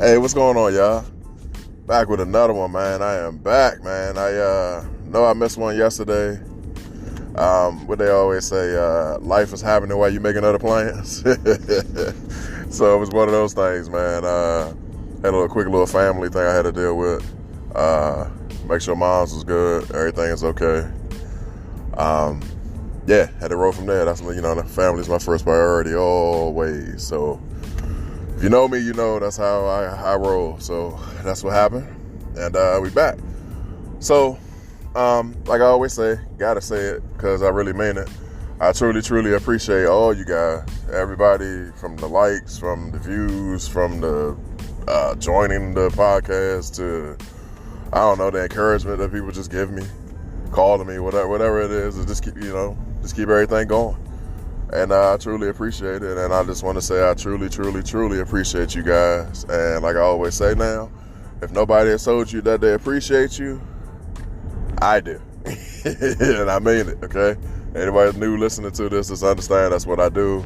Hey, what's going on, y'all? Back with another one, man. I am back, man. I know I missed one yesterday. What they always say, life is happening while you making other plans. So it was one of those things, man. Had a quick little family thing I had to deal with. Make sure mom's was good, everything is okay. Yeah, had to roll from there. That's the family's my first priority always. So if you know me, you know that's how I roll. So that's what happened, and we back. So, like I always say, gotta say it because I really mean it. I truly appreciate all you guys, everybody, from the likes, from the views, from the joining the podcast to, I don't know, the encouragement that people just give me, calling me, whatever it is, just keep everything going. And I truly appreciate it. And I just want to say I truly appreciate you guys. And like I always say now, if nobody has told you that they appreciate you, I do. And I mean it, okay? Anybody new listening to this, just understand that's what I do.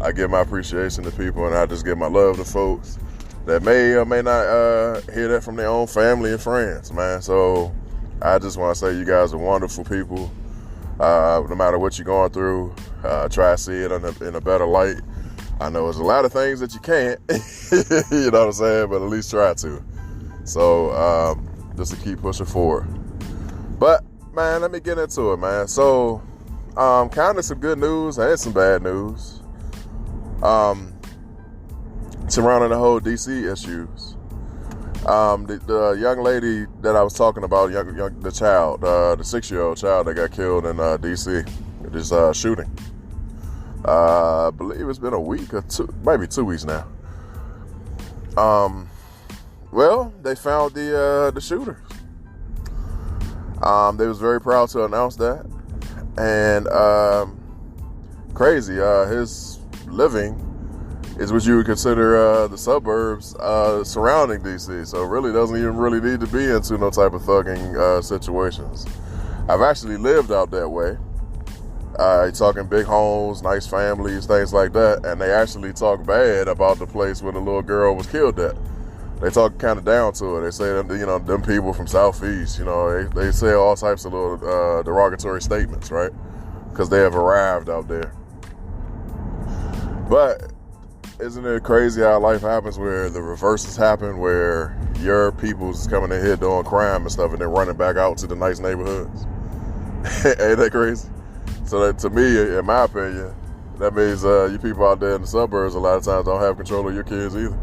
I give my appreciation to people, and I just give my love to folks that may or may not hear that from their own family and friends, man. So I just want to say you guys are wonderful people. No matter what you're going through, try to see it in a better light. I know there's a lot of things that you can't, you know what I'm saying, but at least try to. So just to keep pushing forward. But, man, let me get into it, man. So, kind of some good news and some bad news surrounding the whole D.C. issues. The young lady that I was talking about, the child, the 6-year-old child that got killed in D.C. with this shooting. I believe it's been a week or two, maybe 2 weeks now. Well, they found the shooter. They was very proud to announce that. And crazy, his living is what you would consider the suburbs surrounding D.C. So it really doesn't even really need to be into no type of thugging situations. I've actually lived out that way. You're talking big homes, nice families, things like that. And they actually talk bad about the place where the little girl was killed at. They talk kind of down to it. They say them people from Southeast, they say all types of little derogatory statements, right? Because they have arrived out there. But isn't it crazy how life happens where the reverses happen, where your people's coming in here doing crime and stuff and then running back out to the nice neighborhoods? Ain't that crazy? So that, to me, in my opinion, that means you people out there in the suburbs a lot of times don't have control of your kids either.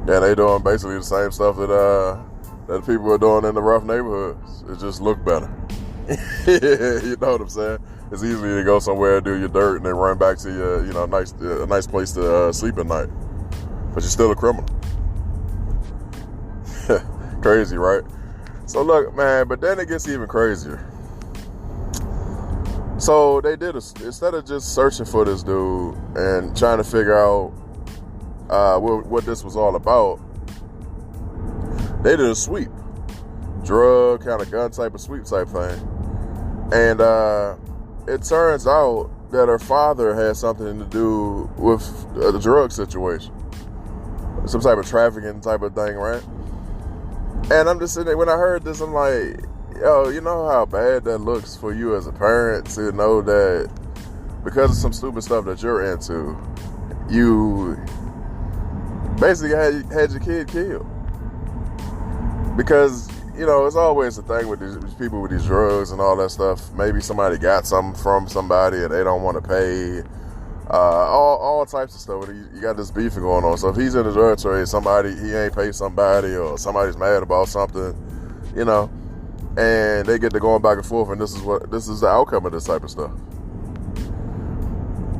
Yeah, they doing basically the same stuff that people are doing in the rough neighborhoods. It just look better. You know what I'm saying? It's easy to go somewhere and do your dirt and then run back to your, a nice place to sleep at night. But you're still a criminal. Crazy, right? So look, man, but then it gets even crazier. So they did instead of just searching for this dude and trying to figure out what this was all about, they did a sweep, drug kind of gun type of sweep type thing, and it turns out that her father had something to do with the drug situation, some type of trafficking type of thing, right? And I'm just sitting there, when I heard this, I'm like, yo, you know how bad that looks for you as a parent to know that because of some stupid stuff that you're into, you basically had your kid killed. Because, it's always the thing with these people with these drugs and all that stuff. Maybe somebody got something from somebody and they don't want to pay. All types of stuff. You got this beef going on. So if he's in the drug trade, he ain't paid somebody, or somebody's mad about something, and they get to going back and forth, and this is the outcome of this type of stuff.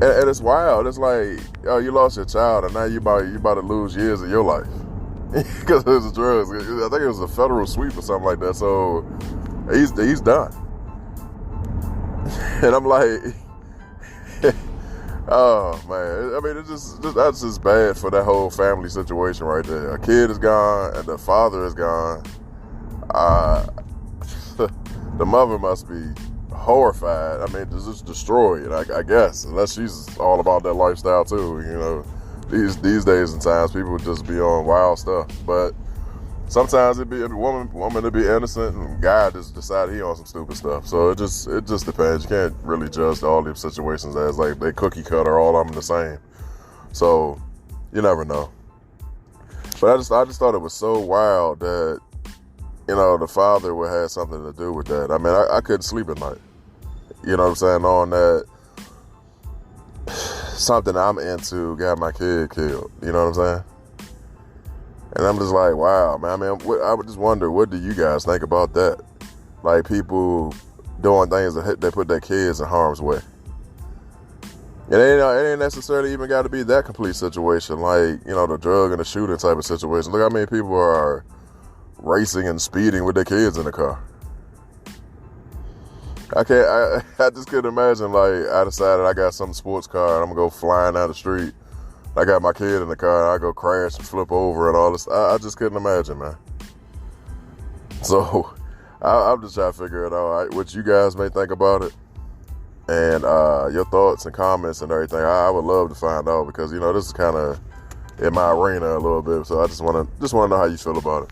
And it's wild. It's like, you lost your child, and now you about to lose years of your life because it was drugs. I think it was a federal sweep or something like that. So he's done. And I'm like, oh man. I mean, that's just bad for that whole family situation right there. A kid is gone, and the father is gone. The mother must be horrified. I mean, just destroyed, I guess, unless she's all about that lifestyle too, these days and times, people just be on wild stuff. But sometimes it be a woman to be innocent, and guy just decide he on some stupid stuff. So it just depends. You can't really judge all these situations as like they cookie cutter, all of them the same. So you never know. But I just thought it was so wild that, you know, the father would have something to do with that. I mean, I couldn't sleep at night. You know what I'm saying? Knowing that something I'm into got my kid killed. You know what I'm saying? And I'm just like, wow, man. I mean, I would just wonder, what do you guys think about that? Like, people doing things that they put their kids in harm's way. And it ain't necessarily even got to be that complete situation, like, you know, the drug and the shooting type of situation. Look how many people are racing and speeding with their kids in the car. I just couldn't imagine, like, I decided I got some sports car and I'm going to go flying down the street. I got my kid in the car and I go crash and flip over and all this. I just couldn't imagine, man. So I'm just trying to figure it out. Right? What you guys may think about it. And your thoughts and comments and everything, I would love to find out, because, you know, this is kind of in my arena a little bit. So I just want to know how you feel about it.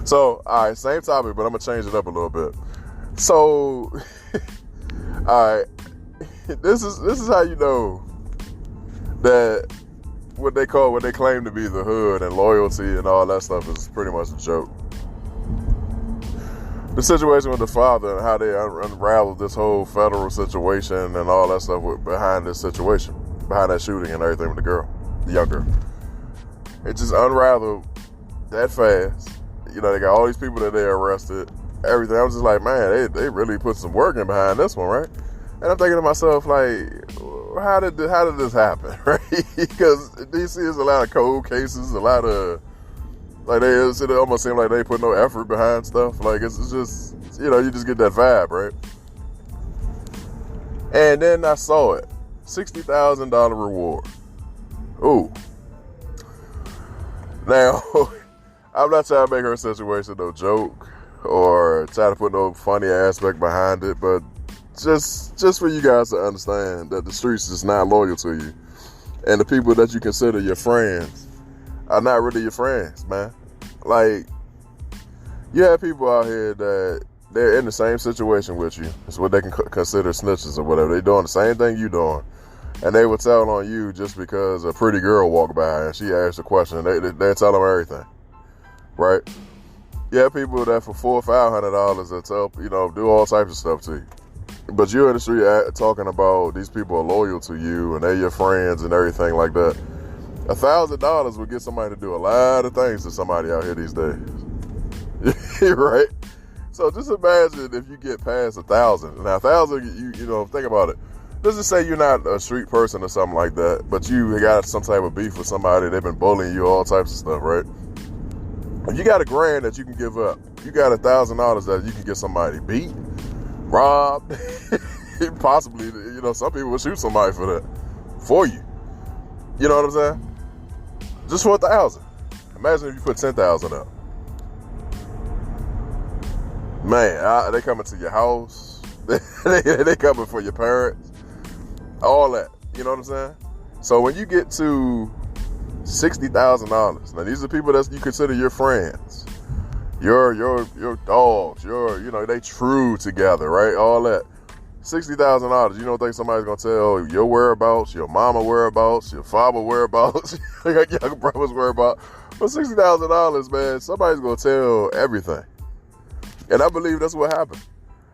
So, all right, same topic, but I'm going to change it up a little bit. So, all right, this is how you know that what they claim to be the hood and loyalty and all that stuff is pretty much a joke. The situation with the father and how they unraveled this whole federal situation and all that stuff behind this situation, behind that shooting and everything with the girl, the young girl. It just unraveled that fast. You know, they got all these people that they arrested, everything. I was just like, man, they really put some work in behind this one, right? And I'm thinking to myself, like, how did this happen, right? Because DC is a lot of cold cases, a lot of, like, it almost seems like they put no effort behind stuff. Like, it's just, you know, you just get that vibe, right? And then I saw it. $60,000 reward. Ooh. Now, I'm not trying to make her situation no joke or try to put no funny aspect behind it, but just for you guys to understand that the streets is not loyal to you. And the people that you consider your friends are not really your friends, man. Like, you have people out here that they're in the same situation with you. It's what they can consider snitches or whatever. They're doing the same thing you doing. And they would tell on you just because a pretty girl walked by and she asked a question. They tell them everything, right? You have people that for $400 or $500 that tell, you know, do all types of stuff to you. But you're in the street talking about these people are loyal to you and they're your friends and everything like that. $1,000 would get somebody to do a lot of things to somebody out here these days. Right? So just imagine if you get past 1,000. Now, 1,000, you know, think about it. Let's just say you're not a street person or something like that, but you got some type of beef with somebody, they've been bullying you, all types of stuff, right? If you got $1,000 that you can give up, you got $1,000 that you can get somebody beat, robbed, possibly, you know, some people will shoot somebody for that, for you. You know what I'm saying? Just for 1,000. Imagine if you put 10,000 up. Man, they coming to your house. they coming for your parents. All that. You know what I'm saying? So when you get to $60,000, now these are people that you consider your friends, your dogs, you know, they true together, right? All that. $60,000. You don't think somebody's gonna tell your whereabouts, your mama whereabouts, your father whereabouts, your young brother's whereabouts? For $60,000, man, somebody's gonna tell everything. And I believe that's what happened.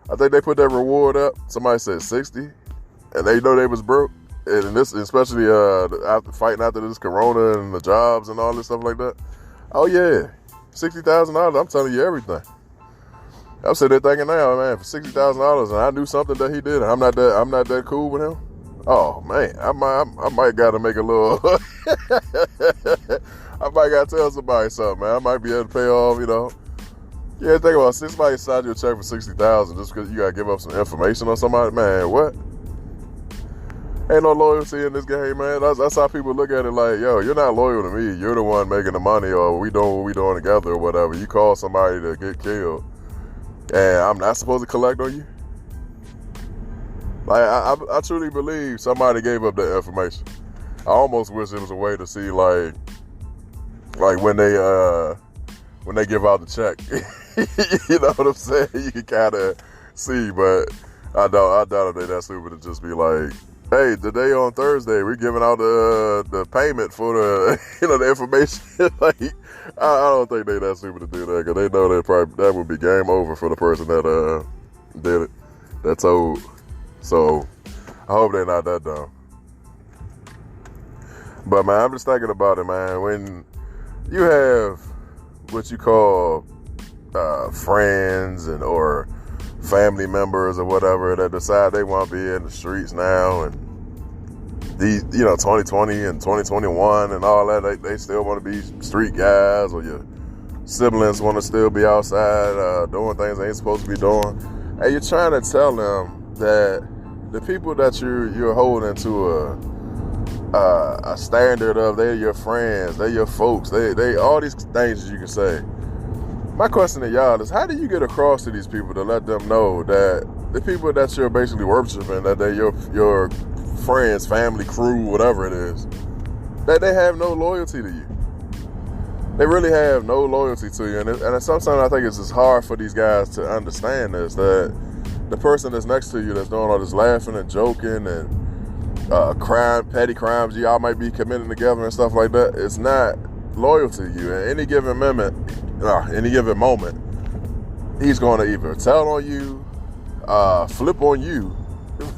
I think they put that reward up. Somebody said 60, and they know they was broke. And this, especially after fighting after this corona and the jobs and all this stuff like that. Oh yeah, $60,000. I'm telling you everything. I'm sitting there thinking now, man, for $60,000, and I knew something that he did, and I'm not that cool with him. Oh man, I might gotta make a little. I might gotta tell somebody something, man. I might be able to pay off, you know. Yeah, think about it. Somebody signed you a check for $60,000 just because you gotta give up some information on somebody, man. What? Ain't no loyalty in this game, man. That's how people look at it. Like, yo, you're not loyal to me. You're the one making the money, or we doing what we doing together, or whatever. You call somebody to get killed, and I'm not supposed to collect on you. Like, I truly believe somebody gave up that information. I almost wish it was a way to see like when they give out the check. You know what I'm saying? You can kind of see, but I doubt if they that stupid to just be like, hey, today on Thursday we're giving out the payment for the the information. Like, I don't think they that stupid to do that, because they know that would be game over for the person that did it, that told. So I hope they're not that dumb. But man, I'm just thinking about it, man. When you have what you call friends or family members or whatever that decide they want to be in the streets now, and these 2020 and 2021 and all that, they still want to be street guys, or your siblings want to still be outside doing things they ain't supposed to be doing. And you're trying to tell them that the people that you're holding to a standard of, they're your friends, they're your folks, they all these things you can say. My question to y'all is, how do you get across to these people to let them know that the people that you're basically worshiping, that they're your friends, family, crew, whatever it is, that they have no loyalty to you? They really have no loyalty to you. And sometimes I think it's just hard for these guys to understand this, that the person that's next to you that's doing all this laughing and joking and petty crimes y'all might be committing together and stuff like that, it's not loyal to you. At any given moment, he's going to either tell on you, flip on you,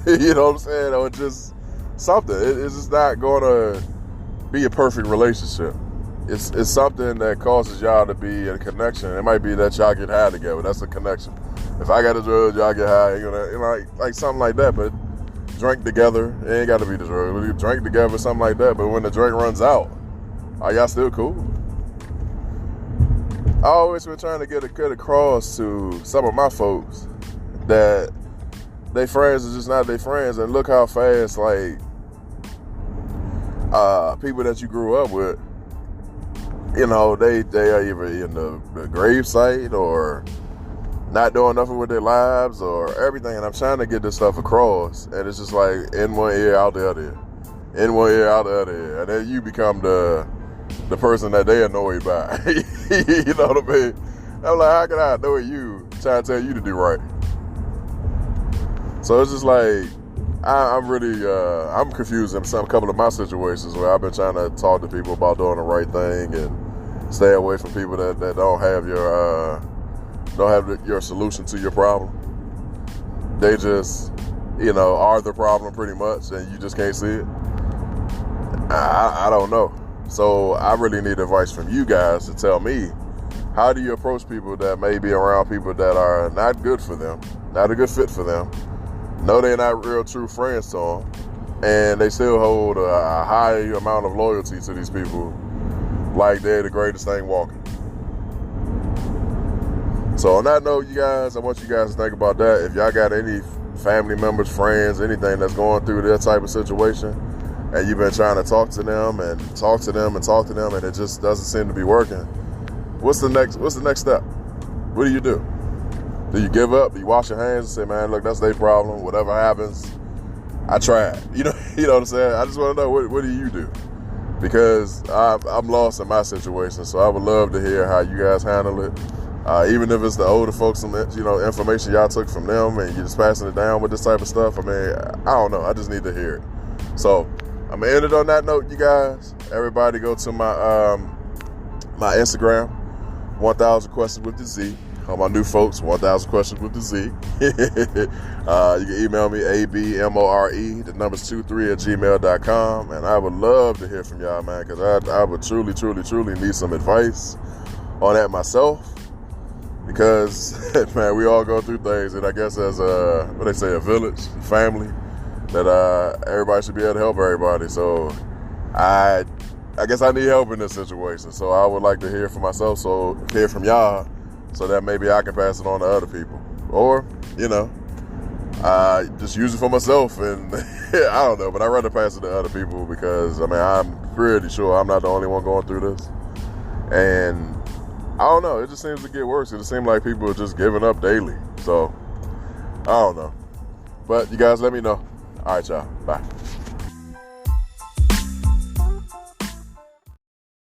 you know what I'm saying, or just something. It's just not going to be a perfect relationship. It's something that causes y'all to be in a connection. It might be that y'all get high together. That's a connection. If I got a drug, y'all get high. Like something like that. But drink together. It ain't got to be the drug. We drink together, something like that. But when the drink runs out, are y'all still cool? I always been trying to get across to some of my folks that they friends is just not their friends. And look how fast, like, people that you grew up with, they are either in the grave site or not doing nothing with their lives or everything. And I'm trying to get this stuff across, and it's just like in one ear, out the other ear. In one ear, out the other ear. And then you become the person that they annoyed by. You know what I mean? I'm like, how can I annoy you trying to tell you to do right? So it's just like, I'm really, I'm confused in a couple of my situations where I've been trying to talk to people about doing the right thing and stay away from people that don't have your solution to your problem. They just, are the problem pretty much, and you just can't see it. I don't know. So I really need advice from you guys to tell me, how do you approach people that may be around people that are not good for them, not a good fit for them, know they're not real true friends to them, and they still hold a high amount of loyalty to these people like they're the greatest thing walking. So on that note, you guys, I want you guys to think about that. If y'all got any family members, friends, anything that's going through that type of situation, and you've been trying to talk to them and talk to them and talk to them, and it just doesn't seem to be working, what's the next step? What do you do? Do you give up? Do you wash your hands and say, man, look, that's their problem. Whatever happens, I tried. You know what I'm saying? I just want to know, what do you do? Because I'm lost in my situation, so I would love to hear how you guys handle it. Even if it's the older folks, information y'all took from them and you're just passing it down with this type of stuff. I mean, I don't know. I just need to hear it. So I'm going to end it on that note, you guys. Everybody go to my Instagram, 1000 Questions with the Z. All my new folks, 1000 Questions with the Z. You can email me, abmore, the numbers 23@gmail.com. And I would love to hear from y'all, man, because I would truly, truly, truly need some advice on that myself. Because, man, we all go through things, and I guess as a village, family, that everybody should be able to help everybody. So I guess I need help in this situation. So I would like to hear from myself, hear from y'all, so that maybe I can pass it on to other people. Or, just use it for myself, and I don't know, but I'd rather pass it to other people because, I'm pretty sure I'm not the only one going through this. And I don't know, it just seems to get worse. It seems like people are just giving up daily. So, I don't know. But you guys let me know. All right, y'all. Bye.